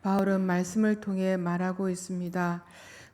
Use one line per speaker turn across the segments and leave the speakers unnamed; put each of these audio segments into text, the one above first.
바울은 말씀을 통해 말하고 있습니다.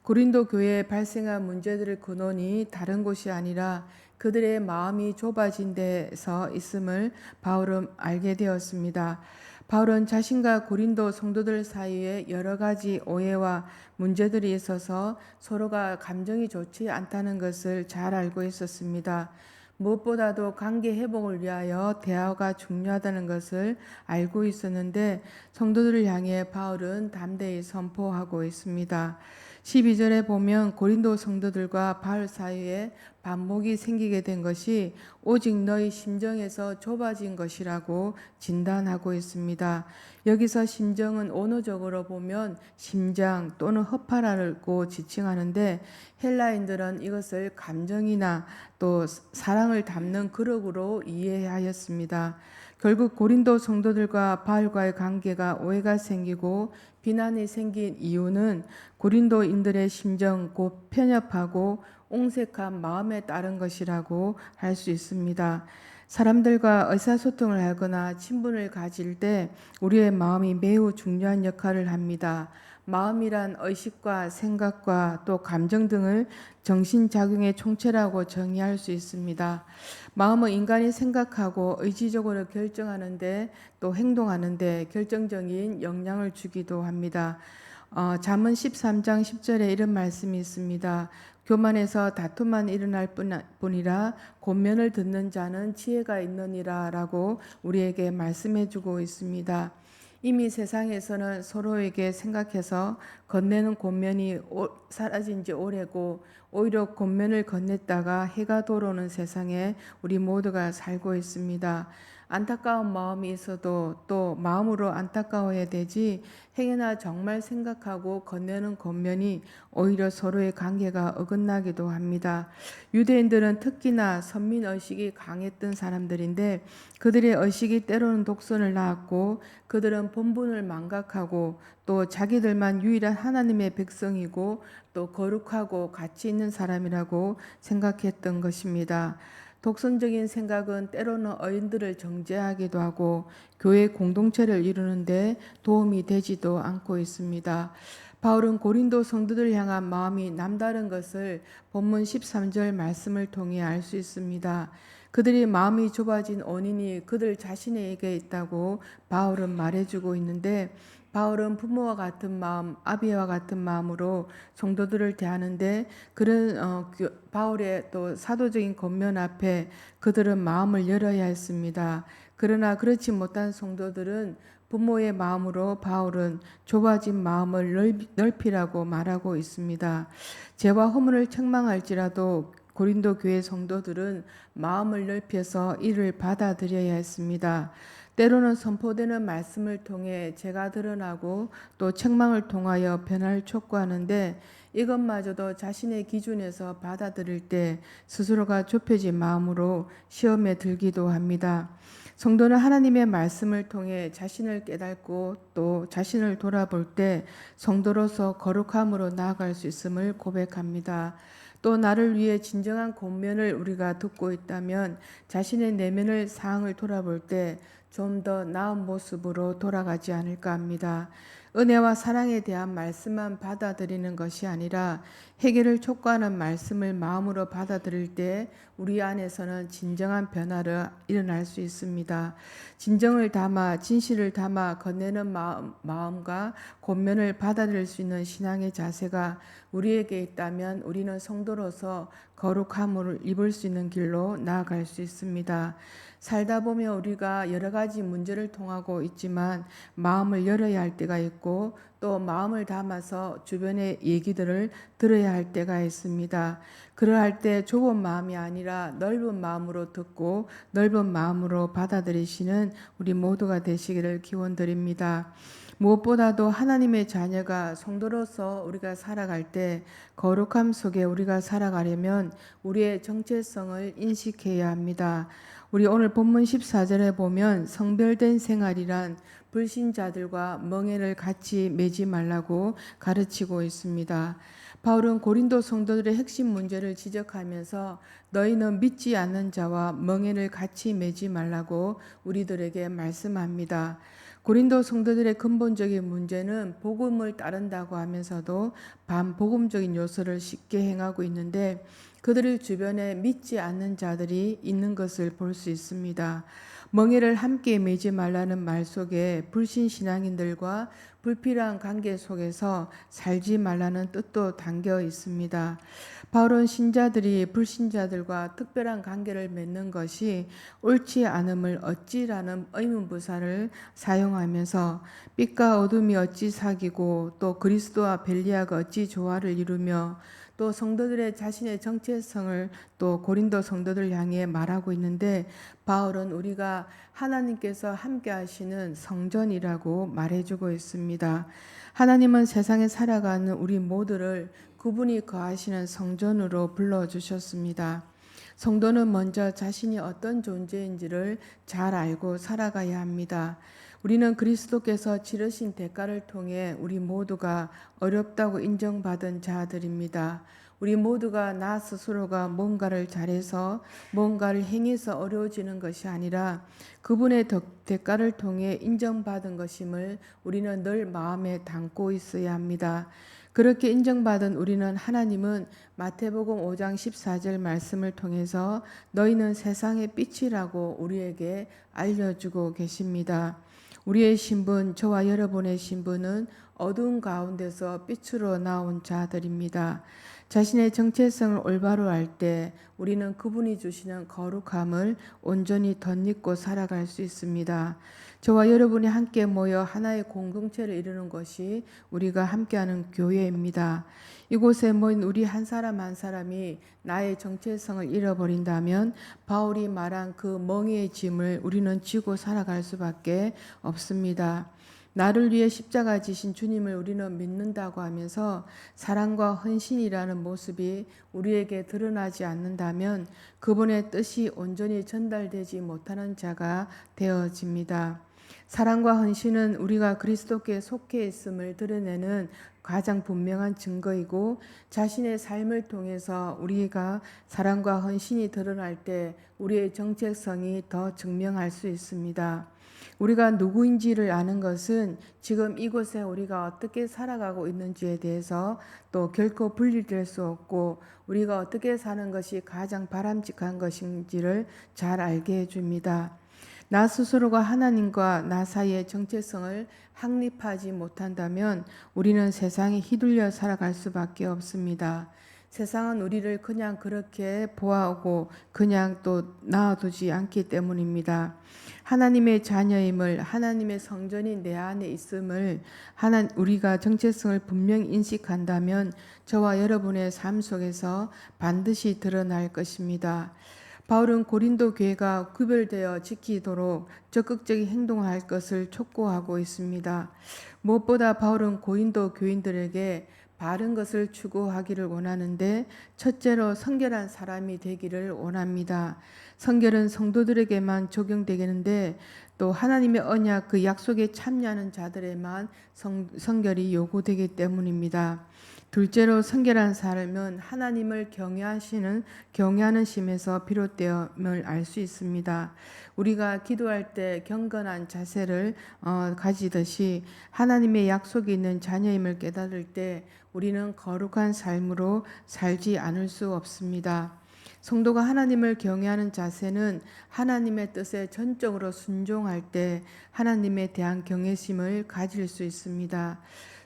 고린도 교회에 발생한 문제들의 근원이 다른 곳이 아니라 그들의 마음이 좁아진 데서 있음을 바울은 알게 되었습니다. 바울은 자신과 고린도 성도들 사이에 여러 가지 오해와 문제들이 있어서 서로가 감정이 좋지 않다는 것을 잘 알고 있었습니다. 무엇보다도 관계 회복을 위하여 대화가 중요하다는 것을 알고 있었는데 성도들을 향해 바울은 담대히 선포하고 있습니다. 12절에 보면 고린도 성도들과 바울 사이에 반목이 생기게 된 것이 오직 너희 심정에서 좁아진 것이라고 진단하고 있습니다. 여기서 심정은 언어적으로 보면 심장 또는 허파라고 지칭하는데 헬라인들은 이것을 감정이나 또 사랑을 담는 그릇으로 이해하였습니다. 결국 고린도 성도들과 바울과의 관계가 오해가 생기고 비난이 생긴 이유는 고린도인들의 심정 곧 편협하고 옹색한 마음에 따른 것이라고 할 수 있습니다. 사람들과 의사소통을 하거나 친분을 가질 때 우리의 마음이 매우 중요한 역할을 합니다. 마음이란 의식과 생각과 또 감정 등을 정신작용의 총체라고 정의할 수 있습니다. 마음은 인간이 생각하고 의지적으로 결정하는데 또 행동하는데 결정적인 영향을 주기도 합니다. 잠언 13장 10절에 이런 말씀이 있습니다. 교만에서 다툼만 일어날 뿐이라 권면을 듣는 자는 지혜가 있느니라 라고 우리에게 말씀해 주고 있습니다. 이미 세상에서는 서로에게 생각해서 건네는 권면이 사라진 지 오래고 오히려 권면을 건넸다가 해가 돌아오는 세상에 우리 모두가 살고 있습니다. 안타까운 마음이 있어도 또 마음으로 안타까워야 되지 행여나 정말 생각하고 건네는 권면이 오히려 서로의 관계가 어긋나기도 합니다. 유대인들은 특히나 선민의식이 강했던 사람들인데 그들의 의식이 때로는 독선을 낳았고 그들은 본분을 망각하고 또 자기들만 유일한 하나님의 백성이고 또 거룩하고 가치 있는 사람이라고 생각했던 것입니다. 독선적인 생각은 때로는 어인들을 정죄하기도 하고 교회 공동체를 이루는데 도움이 되지도 않고 있습니다. 바울은 고린도 성도들 향한 마음이 남다른 것을 본문 13절 말씀을 통해 알 수 있습니다. 그들이 마음이 좁아진 원인이 그들 자신에게 있다고 바울은 말해주고 있는데 바울은 부모와 같은 마음, 아비와 같은 마음으로 성도들을 대하는데 그런 바울의 또 사도적인 권면 앞에 그들은 마음을 열어야 했습니다. 그러나 그렇지 못한 성도들은 부모의 마음으로 바울은 좁아진 마음을 넓히라고 말하고 있습니다. 죄와 허물을 책망할지라도 고린도 교회 성도들은 마음을 넓혀서 이를 받아들여야 했습니다. 때로는 선포되는 말씀을 통해 죄가 드러나고 또 책망을 통하여 변화를 촉구하는데 이것마저도 자신의 기준에서 받아들일 때 스스로가 좁혀진 마음으로 시험에 들기도 합니다. 성도는 하나님의 말씀을 통해 자신을 깨닫고 또 자신을 돌아볼 때 성도로서 거룩함으로 나아갈 수 있음을 고백합니다. 또 나를 위해 진정한 권면을 우리가 듣고 있다면 자신의 내면을 상황을 돌아볼 때 좀 더 나은 모습으로 돌아가지 않을까 합니다. 은혜와 사랑에 대한 말씀만 받아들이는 것이 아니라 해결을 촉구하는 말씀을 마음으로 받아들일 때 우리 안에서는 진정한 변화가 일어날 수 있습니다. 진정을 담아 진실을 담아 건네는 마음과 권면을 받아들일 수 있는 신앙의 자세가 우리에게 있다면 우리는 성도로서 거룩함을 입을 수 있는 길로 나아갈 수 있습니다. 살다 보면 우리가 여러 가지 문제를 통하고 있지만 마음을 열어야 할 때가 있고 또 마음을 담아서 주변의 얘기들을 들어야 할 때가 있습니다. 그러할 때 좁은 마음이 아니라 넓은 마음으로 듣고 넓은 마음으로 받아들이시는 우리 모두가 되시기를 기원드립니다. 무엇보다도 하나님의 자녀가 성도로서 우리가 살아갈 때 거룩함 속에 우리가 살아가려면 우리의 정체성을 인식해야 합니다. 우리 오늘 본문 14절에 보면 성별된 생활이란 불신자들과 멍에를 같이 매지 말라고 가르치고 있습니다. 바울은 고린도 성도들의 핵심 문제를 지적하면서 너희는 믿지 않는 자와 멍에를 같이 매지 말라고 우리들에게 말씀합니다. 고린도 성도들의 근본적인 문제는 복음을 따른다고 하면서도 반복음적인 요소를 쉽게 행하고 있는데 그들 주변에 믿지 않는 자들이 있는 것을 볼 수 있습니다. 멍에를 함께 매지 말라는 말 속에 불신 신앙인들과 불필요한 관계 속에서 살지 말라는 뜻도 담겨 있습니다. 바울은 신자들이 불신자들과 특별한 관계를 맺는 것이 옳지 않음을 어찌라는 의문부사를 사용하면서 빛과 어둠이 어찌 사귀고 또 그리스도와 벨리아가 어찌 조화를 이루며 또 성도들의 자신의 정체성을 또 고린도 성도들 향해 말하고 있는데 바울은 우리가 하나님께서 함께 하시는 성전이라고 말해주고 있습니다. 하나님은 세상에 살아가는 우리 모두를 그분이 거하시는 성전으로 불러주셨습니다. 성도는 먼저 자신이 어떤 존재인지를 잘 알고 살아가야 합니다. 우리는 그리스도께서 치르신 대가를 통해 우리 모두가 어렵다고 인정받은 자들입니다. 우리 모두가 나 스스로가 뭔가를 잘해서 뭔가를 행해서 어려워지는 것이 아니라 그분의 대가를 통해 인정받은 것임을 우리는 늘 마음에 담고 있어야 합니다. 그렇게 인정받은 우리는 하나님은 마태복음 5장 14절 말씀을 통해서 너희는 세상의 빛이라고 우리에게 알려주고 계십니다. 우리의 신분, 저와 여러분의 신분은 어두운 가운데서 빛으로 나온 자들입니다. 자신의 정체성을 올바로 알 때 우리는 그분이 주시는 거룩함을 온전히 덧입고 살아갈 수 있습니다. 저와 여러분이 함께 모여 하나의 공동체를 이루는 것이 우리가 함께하는 교회입니다. 이곳에 모인 우리 한 사람 한 사람이 나의 정체성을 잃어버린다면 바울이 말한 그 멍에의 짐을 우리는 지고 살아갈 수밖에 없습니다. 나를 위해 십자가 지신 주님을 우리는 믿는다고 하면서 사랑과 헌신이라는 모습이 우리에게 드러나지 않는다면 그분의 뜻이 온전히 전달되지 못하는 자가 되어집니다. 사랑과 헌신은 우리가 그리스도께 속해 있음을 드러내는 가장 분명한 증거이고 자신의 삶을 통해서 우리가 사랑과 헌신이 드러날 때 우리의 정체성이 더 증명할 수 있습니다. 우리가 누구인지를 아는 것은 지금 이곳에 우리가 어떻게 살아가고 있는지에 대해서 또 결코 분리될 수 없고 우리가 어떻게 사는 것이 가장 바람직한 것인지를 잘 알게 해줍니다. 나 스스로가 하나님과 나 사이의 정체성을 확립하지 못한다면 우리는 세상에 휘둘려 살아갈 수밖에 없습니다. 세상은 우리를 그냥 그렇게 보아오고 그냥 또 놔두지 않기 때문입니다. 하나님의 자녀임을 하나님의 성전이 내 안에 있음을 우리가 정체성을 분명히 인식한다면 저와 여러분의 삶 속에서 반드시 드러날 것입니다. 바울은 고린도 교회가 구별되어 지키도록 적극적인 행동할 것을 촉구하고 있습니다. 무엇보다 바울은 고린도 교인들에게 바른 것을 추구하기를 원하는데 첫째로 성결한 사람이 되기를 원합니다. 성결은 성도들에게만 적용되겠는데 또 하나님의 언약 그 약속에 참여하는 자들에만 성결이 요구되기 때문입니다. 둘째로 성결한 삶은 하나님을 경외하는 심에서 비롯되었음을 알 수 있습니다. 우리가 기도할 때 경건한 자세를 가지듯이 하나님의 약속이 있는 자녀임을 깨달을 때 우리는 거룩한 삶으로 살지 않을 수 없습니다. 성도가 하나님을 경외하는 자세는 하나님의 뜻에 전적으로 순종할 때 하나님에 대한 경외심을 가질 수 있습니다.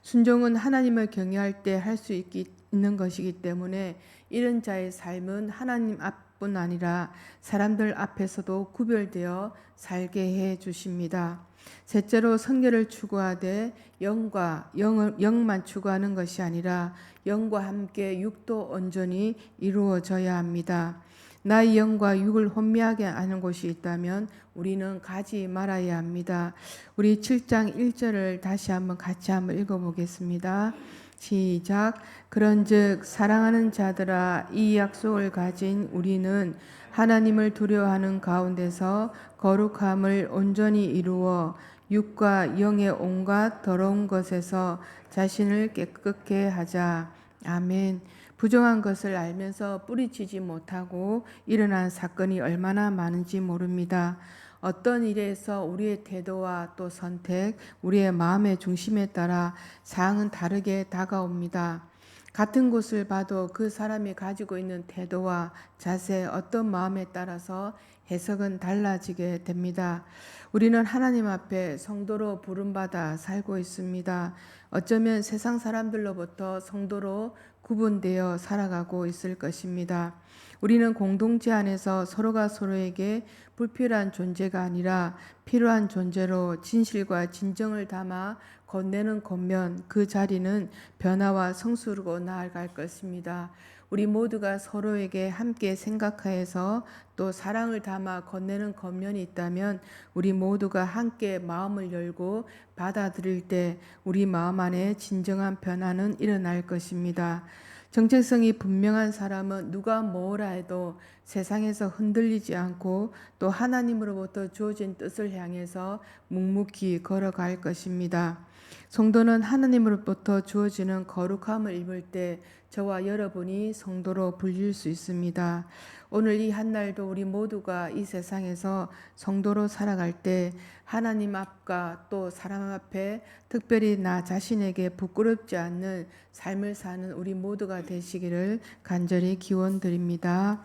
순종은 하나님을 경외할 때 할 수 있는 것이기 때문에 이런 자의 삶은 하나님 앞뿐 아니라 사람들 앞에서도 구별되어 살게 해 주십니다. 셋째로 성결을 추구하되 영만 추구하는 것이 아니라 영과 함께 육도 온전히 이루어져야 합니다. 나의 영과 육을 혼미하게 하는 곳이 있다면 우리는 가지 말아야 합니다. 우리 7장 1절을 다시 한번 같이 한번 읽어보겠습니다. 시작. 그런즉 사랑하는 자들아 이 약속을 가진 우리는 하나님을 두려워하는 가운데서 거룩함을 온전히 이루어 육과 영의 온갖 더러운 것에서 자신을 깨끗게 하자. 아멘. 부정한 것을 알면서 뿌리치지 못하고 일어난 사건이 얼마나 많은지 모릅니다. 어떤 일에서 우리의 태도와 또 선택, 우리의 마음의 중심에 따라 사항은 다르게 다가옵니다. 같은 곳을 봐도 그 사람이 가지고 있는 태도와 자세, 어떤 마음에 따라서 해석은 달라지게 됩니다. 우리는 하나님 앞에 성도로 부름받아 살고 있습니다. 어쩌면 세상 사람들로부터 성도로 구분되어 살아가고 있을 것입니다. 우리는 공동체 안에서 서로가 서로에게 불필요한 존재가 아니라 필요한 존재로 진실과 진정을 담아 건네는 겉면 그 자리는 변화와 성수로 나아갈 것입니다. 우리 모두가 서로에게 함께 생각하여서 또 사랑을 담아 건네는 겉면이 있다면 우리 모두가 함께 마음을 열고 받아들일 때 우리 마음 안에 진정한 변화는 일어날 것입니다. 정체성이 분명한 사람은 누가 뭐라 해도 세상에서 흔들리지 않고 또 하나님으로부터 주어진 뜻을 향해서 묵묵히 걸어갈 것입니다. 성도는 하나님으로부터 주어지는 거룩함을 입을 때 저와 여러분이 성도로 불릴 수 있습니다. 오늘 이 한날도 우리 모두가 이 세상에서 성도로 살아갈 때 하나님 앞과 또 사람 앞에 특별히 나 자신에게 부끄럽지 않는 삶을 사는 우리 모두가 되시기를 간절히 기원드립니다.